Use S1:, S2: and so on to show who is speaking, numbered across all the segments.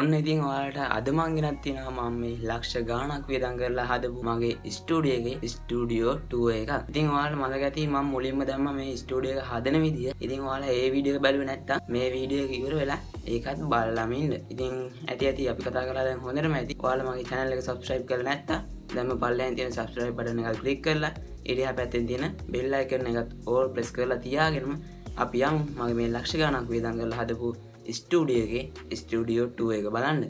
S1: ඔන්න ඉතින් ඔයාලට අද මං ගෙනත් තියෙනවා මම මේ ලක්ෂ ගාණක් වියදම් කරලා හදපු මගේ ස්ටුඩියෝ එකේ ස්ටුඩියෝ 2 එකක්. ඉතින් ඔයාලට මතක ඇති මම මුලින්ම දැම්ම මේ ස්ටුඩියෝ එක හදන විදිය. ඉතින් ඔයාලා ඒ වීඩියෝ එක බැලුවේ නැත්තම් මේ වීඩියෝ එක ඉවර වෙලා ඒකත් බලලාම ඉන්න. ඉතින් ඇති අපි කතා කරලා දැන් හොඳටම ඇති. ඔයාලා මගේ channel එක subscribe කරලා නැත්තම් දැන්ම පල්ලෙන් තියෙන subscribe button එක click කරලා ඊට පැත්තෙන් තියෙන bell icon එකත් all press කරලා තියාගෙනම අපි යමු මගේ මේ ලක්ෂ ගාණක් වියදම් කරලා හදපු ස්ටුඩියෝ එකේ ස්ටුඩියෝ 2 එක බලන්න.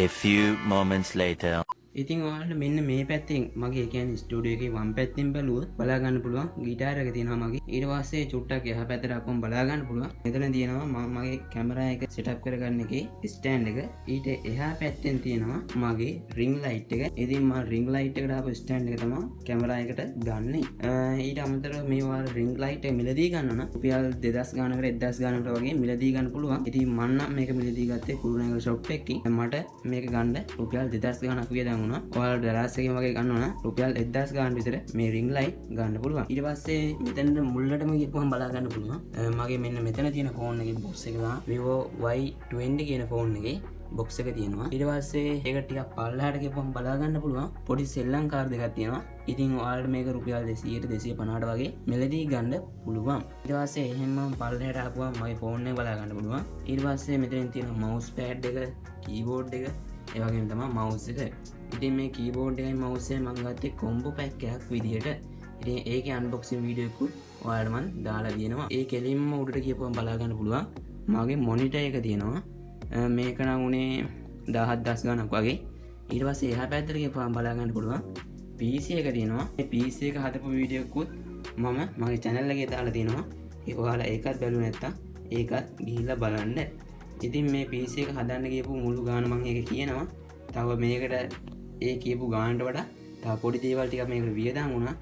S2: A few moments later.
S1: ඉතින් ඔයාලට මෙන්න මේ පැත්තෙන් මගේ කියන්නේ ස්ටුඩියෝ එකේ වම් පැත්තෙන් බැලුවොත් බලා ගන්න පුළුවන් ගිටාර් එක තියෙනවා මගේ. ඊට පස්සේ චුට්ටක් එහා පැත්තට අපොම බලා ගන්න පුළුවන්. මෙතන තියෙනවා මගේ කැමරා එක සෙටප් කරගන්න එකේ ස්ටෑන්ඩ් එක. ඊට එහා පැත්තෙන් තියෙනවා මගේ රින් ලයිට් එක. ඉතින් මම රින් ලයිට් එකට ආපු ස්ටෑන්ඩ් එක තමයි කැමරා එකට ගන්නෙ. ඊට අමතරව මේ වල රින් ලයිට් එක මිලදී ගන්න නම් රුපියල් 2000 ගානකට 1000 ගානකට වගේ මිලදී ගන්න පුළුවන්. ඉතින් මම නම් මේක මිලදී ගත්තේ කුරුණෑගල ෂොප් එකකින්. මට මේක ගන්න රුපියල් 2000 ගානක් වියදම් ඔයාලට ඩලාස් එකකින් වගේ ගන්නවා නම් රුපියල් 1000 ගානක් විතර මේ රින් ලයිට් ගන්න පුළුවන්. ඊට පස්සේ මෙතන මුල්ලටම ගිහපුවම බලා ගන්න පුළුවන්. මගේ මෙන්න මෙතන තියෙන ෆෝන් එකේ බොක්ස් එක තමයි Vivo Y20 කියන ෆෝන් එකේ බොක්ස් එක තියෙනවා. ඊට පස්සේ ඒක ටිකක් පල්ලෙහාට ගිහපුවම බලා ගන්න පුළුවන් පොඩි සෙල්ලම් කාර් දෙකක් තියෙනවා. ඉතින් ඔයාලට මේක රුපියල් 200ට 250ට වගේ මෙලදී ගන්න පුළුවන්. ඊට පස්සේ එහෙම පල්ලෙහාට ආපුවම මගේ ෆෝන් එක බලා ගන්න පුළුවන්. ඊට පස්සේ මෙතනින් තියෙන මවුස් පෑඩ් එක, කීබෝඩ් එක, ඒ වගේම තමයි මවුස් එක. ඉතින් මේ කීබෝඩ් එකයි මවුස් එකයි මම ගත්තේ කොම්බෝ පැක් එකක් විදියට. ඉතින් ඒකේ අන්බොක්සින් වීඩියෝ එකකුත් ඔයාලට මම දාලා තියෙනවා. ඒ කෙලින්ම උඩට ගියපුවම බලා ගන්න පුළුවන්. මගේ මොනිටර් එක තියෙනවා. මේක නම් උනේ 17000 ගණක් වගේ. ඊට පස්සේ එහා පැත්තට ගියපුවම බලා ගන්න පුළුවන් PC එක තියෙනවා. මේ PC එක හදපු වීඩියෝ එකකුත් මම මගේ channel එකේ දාලා තියෙනවා. ඒක ඔයාලා ඒකත් බැලුවේ නැත්තම් ඒකත් ගිහිල්ලා බලන්න. ඉතින් මේ PC එක හදන්න ගියපු මුළු ගාන මම ඒක කියනවා. තව මේකට ඒ කියපු ගානට වඩා තව පොඩි දේවල් ටිකක් මේකට වියදම් වුණා.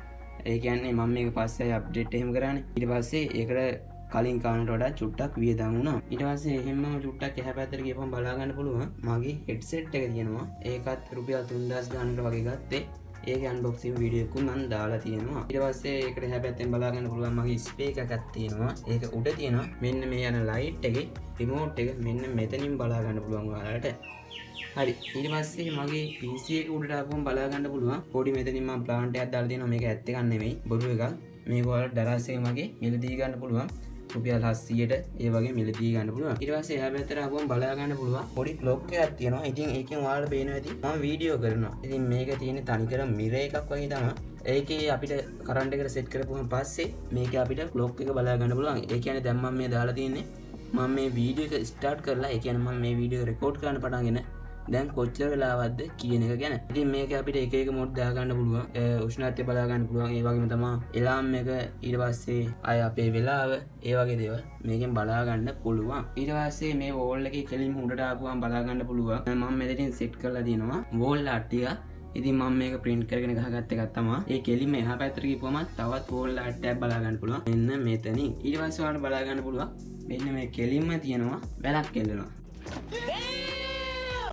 S1: ඒ කියන්නේ මම මේක පස්සේ අප්ඩේට් එහෙම කරානේ. ඊට පස්සේ ඒකට කලින් ගානට වඩා චුට්ටක් වියදම් වුණා. ඊට පස්සේ එහෙමම චුට්ටක් එහා පැත්තට ගියපම බලා ගන්න පුළුවන් මගේ හෙඩ්සෙට් එක තියෙනවා. ඒකත් රුපියල් 3000 ගානකට වගේ ගත්තේ. ඒකේ අන්බොක්සින් වීඩියෝ එකක් මම දාලා තියෙනවා. ඊට පස්සේ ඒකට එහා පැත්තෙන් බලා ගන්න පුළුවන් මගේ ස්පීකර් එකක් තියෙනවා. ඒක උඩ තියෙනවා. මෙන්න මේ යන ලයිට් එකේ රිමෝට් එක මෙන්න මෙතනින් බලා ගන්න පුළුවන් ඔයාලට. හරි ඊට පස්සේ මගේ PC එක උඩට ආපුවම බලා ගන්න පුළුවන් පොඩි මෙතනින් මම ප්ලාන්ට් එකක් දාලා තියෙනවා. මේක ඇත්ත එකක් නෙමෙයි බොරු එකක්. මේක ඔයාලට ඩලාස් එකෙන් වගේ මිලදී ගන්න පුළුවන්. රුපියල් 700ට ඒ වගේ මිලදී ගන්න පුළුවන්. ඊට පස්සේ එහා පැත්තට ආපුවම බලා ගන්න පුළුවන් පොඩි ක්ලොක් එකක් තියෙනවා. ඉතින් ඒකෙන් ඔයාලට පේනවා ඇති මම වීඩියෝ කරනවා. ඉතින් මේක තියෙන්නේ තනිකර මිරර් එකක් වගේ තමයි. ඒකේ අපිට කරන්ට් එකට සෙට් කරපුවම පස්සේ මේක අපිට ක්ලොක් එක බලා ගන්න පුළුවන්. ඒ කියන්නේ දැන් මම මේ දාලා තියෙන්නේ මම මේ වීඩියෝ එක ස්ටාර්ට් කරලා ඒ කියන්නේ මම මේ වීඩියෝ රෙකෝඩ් කරන්න පටන්ගෙන දැන් කොච්චර වෙලාවක්ද කියන එක ගැන. ඉතින් මේක අපිට එක එක මොඩ් දා ගන්න පුළුවන්. උෂ්ණත්වය බලා ගන්න පුළුවන්. ඒ වගේම තමයි එලාම් එක ඊට පස්සේ අය අපේ වෙලාව ඒ වගේ දේවල් මේකෙන් බලා ගන්න පුළුවන්. ඊට පස්සේ මේ වෝල් එකේ කෙලින්ම උඩට ආපුවම බලා ගන්න පුළුවන්. මම මෙතනින් සෙට් කරලා තියෙනවා වෝල් ආට් ටික. ඉතින් මම මේක print කරගෙන ගහගත්ත එකක් තමයි. ඒ කෙලින්ම එහා පැත්තට ගිහපුවම තවත් වෝල් ආට් එකක් බලා ගන්න පුළුවන්. මෙන්න මෙතනින්. ඊට පස්සේ ඔයාලට බලා ගන්න පුළුවන් මෙන්න මේ කෙලින්ම තියෙනවා වැලක් එල්ලනවා.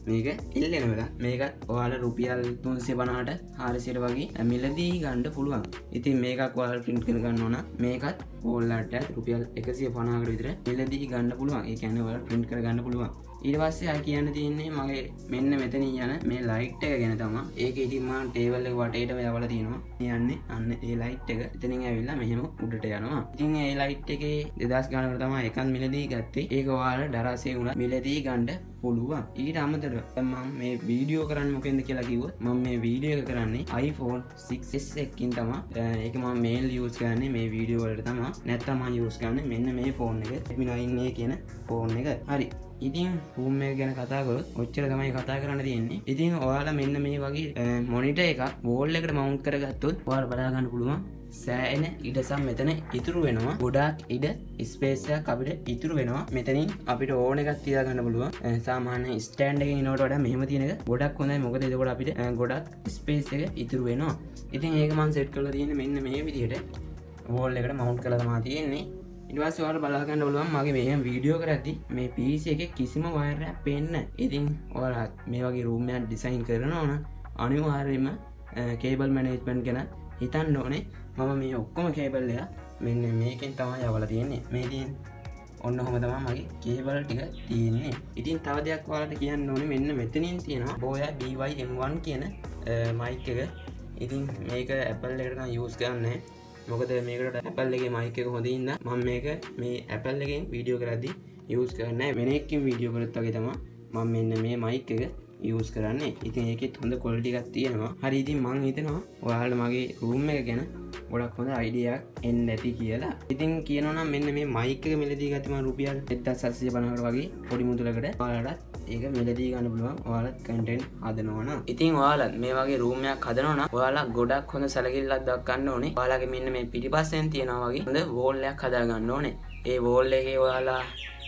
S1: මේක එල්ලෙන වෙලා මේකත් ඔයාලා රුපියල් 350ට 400ට වගේ මිලදී ගන්න පුළුවන්. ඉතින් මේකක් ඔයාලා print කර ගන්නවා නම් මේකත් වෝල් ආට් එක රුපියල් 150කට විතර මිලදී ගන්න පුළුවන්. ඒ කියන්නේ ඔයාලා print කර ගන්න පුළුවන්. ඊට පස්සේ ආ කියන්න තියෙන්නේ මගේ මෙන්න මෙතන යන මේ ලයිට් එක ගැන තමයි. ඒක ඉතින් මම ටේබල් එක වටේට යවලා තියෙනවා. යන්නේ අන්න ඒ ලයිට් එක එතනින් ඇවිල්ලා මෙහෙම උඩට යනවා. ඉතින් ඒ ලයිට් එකේ 2000 ගානකට තමයි එකක් මිලදී ගත්තේ. ඒක ඔයාලා දරාසේ උනා මිලදී ගන්න පුළුවන්. ඊට අමතරව මම මේ වීඩියෝ කරන්න මොකෙන්ද කියලා කිව්වොත් මම මේ වීඩියෝ එක කරන්නේ iPhone 6s එකකින් තමයි. ඒක මම මේල් යූස් කරන්නේ මේ වීඩියෝ වලට තමයි. නැත්නම් මම යූස් කරන්නේ මෙන්න මේ ෆෝන් එක. Redmi 9A කියන ෆෝන් එක. හරි. ඉතින් ෆෝන් එක ගැන කතා කරොත් ඔච්චර තමයි කතා කරන්න තියෙන්නේ. ඉතින් ඔයාලා මෙන්න මේ වගේ මොනිටර් එකක් වෝල් එකට මවුන්ට් කරගත්තොත් ඔයාලා බලා ගන්න පුළුවන් සෑහෙන ඉඩසම් මෙතන ඉතුරු වෙනවා. ගොඩාක් ඉඩ ස්පේස් එකක් අපිට ඉතුරු වෙනවා. මෙතනින් අපිට ඕන එකක් තියා ගන්න පුළුවන්. සාමාන්‍ය ස්ටෑන්ඩ් එකකින් ඉනවට වඩා මෙහෙම තියෙන එක ගොඩක් හොඳයි. මොකද එතකොට අපිට ගොඩක් ස්පේස් එක ඉතුරු වෙනවා. ඉතින් ඒක මම සෙට් කරලා තියෙන්නේ මෙන්න මේ විදිහට වෝල් එකට මවුන්ට් කරලා තමයි තියෙන්නේ. ඊට පස්සේ ඔයාලා බලා ගන්න පුළුවන් මගේ මේ වීඩියෝ කරද්දි මේ PC එකේ කිසිම වයර් එකක් පේන්නේ නැහැ. ඉතින් ඔයාලා මේ වගේ රූම් එකක් ඩිසයින් කරනවා නම් අනිවාර්යයෙන්ම කේබල් මැනේජ්මන්ට් ගැන හිතන්න ඕනේ. මම මේ ඔක්කොම කේබල් එක මෙන්න මේකෙන් තමයි යවලා තියෙන්නේ. මේ තියෙන ඔන්න ඔහම තමයි මගේ කේබල් ටික තියෙන්නේ. ඉතින් තව දෙයක් ඔයාලට කියන්න ඕනේ මෙන්න මෙතනින් තියෙනවා Boya BY-M1 කියන මයික් එක. ඉතින් මේක Apple එකට නම් යූස් කරන්නේ. මොකද මේකට Apple එකේ මයික් එක හොඳින් ඉන්න මම මේක මේ Apple එකෙන් වීඩියෝ කරද්දි යූස් කරන්නේ. වෙන එකකින් වීඩියෝ කරත් වගේ තමයි මම මෙන්න මේ මයික් එක යූස් කරන්නේ. ඉතින් ඒකෙත් හොඳ ක්වොලිටි එකක් තියෙනවා. හරි ඉතින් මං හිතනවා ඔයාලට මගේ රූම් එක ගැන ගොඩක් හොඳ අයිඩියා එකක් එන්න ඇති කියලා. ඉතින් කියනවා නම් මෙන්න මේ මයික් එක මිලදී ගත්තේ මම රුපියල් 1750කට වගේ පොඩි මුදලකට ඔයාලට ඒක මිලදී ගන්න පුළුවන්. ඔයාලත් කන්ටෙන්ට් හදනවා නම්. ඉතින් ඔයාලත් මේ වගේ රූම් එකක් හදනවා නම් ඔයාලා ගොඩක් හොඳ සැලකිල්ලක් දක්වන්න ඕනේ. ඔයාලගේ මෙන්න මේ පිටිපස්සෙන් තියනවා වගේ හොඳ වෝල් එකක් හදා ගන්න ඕනේ. ඒ වෝල් එකේ ඔයාලා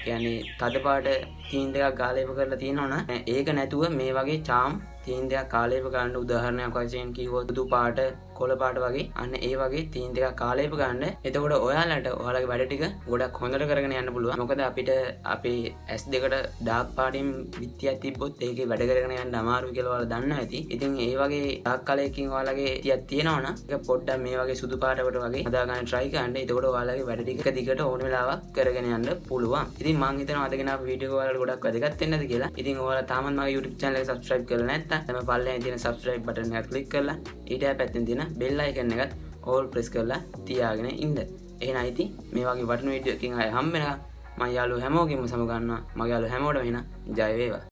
S1: කියන්නේ තද පාට තීන් දෙකක් ගාලේප කරලා තියෙනවා නම් ඒක නැතුව මේ වගේ චාම් තීන් දෙකක් කාලේප ගන්න උදාහරණයක් වශයෙන් කිව්වොත් දුදු පාට කොළ පාට වගේ අන්න ඒ වගේ තීන් දෙකක් කාලේප ගන්න. එතකොට ඔයාලට ඔයාලගේ වැඩ ටික ගොඩක් හොඳට කරගෙන යන්න පුළුවන්. මොකද අපිට අපේ S2කට ඩාර්ක් පාටින් විත්තියක් තිබ්බොත් ඒකේ වැඩ කරගෙන යන්න අමාරුයි කියලා ඔයාලා දන්නවා ඇති. ඉතින් ඒ වගේ ඩාර්ක් කලරකින් ඔයාලගේ තියක් තියෙනවා නම් ඒක පොඩ්ඩක් මේ වගේ සුදු පාටකට වගේ හදා ගන්න try කරන්න. එතකොට ඔයාලගේ වැඩ ටික දිගට ඕන වෙලාවක් කරගෙන යන්න පුළුවන්. ඉතින් මම හිතනවා අද ගෙනාව වීඩියෝ එක ඔයාලට ගොඩක් වැදගත් වෙන්නද කියලා. ඉතින් ඔයාලා තාමත් මගේ YouTube channel එක subscribe කරලා නැත්නම් තමයි පල්ලෙහාන් තියෙන subscribe button එක click කරලා ඊට පැත්තෙන් තියෙන bell icon එකත් all press කරලා තියාගෙන ඉන්න. එහෙනම් ඉතින් මේ වගේ වටින වීඩියෝ එකකින් ආයෙ හම්බ වෙනවා. මම යාළුවෝ හැමෝගෙම සමු ගන්නවා. මගේ යාළුවෝ හැමෝටම එහෙනම් ජය වේවා.